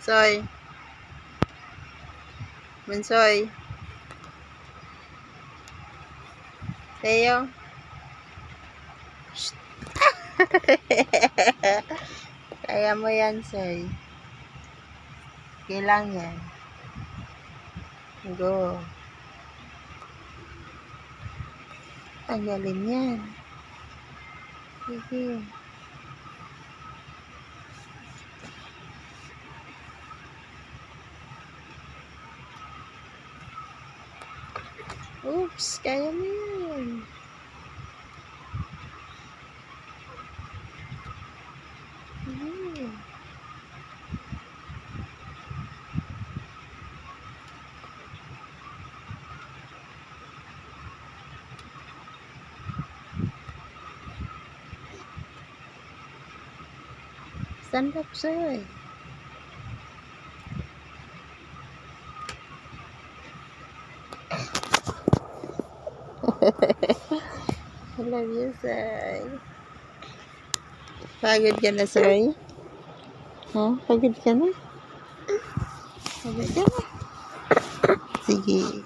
Soy. Bunsoy. Leo. Kaya mo yan, Soy. Kailang yan. Go. Ang galing yan. Sige. Oops, kaya mo yan. Stand up, Soy. I love you, Soy. Pagod ka na, Soy? Ha? Pagod ka na? Pagod ka na? Sige.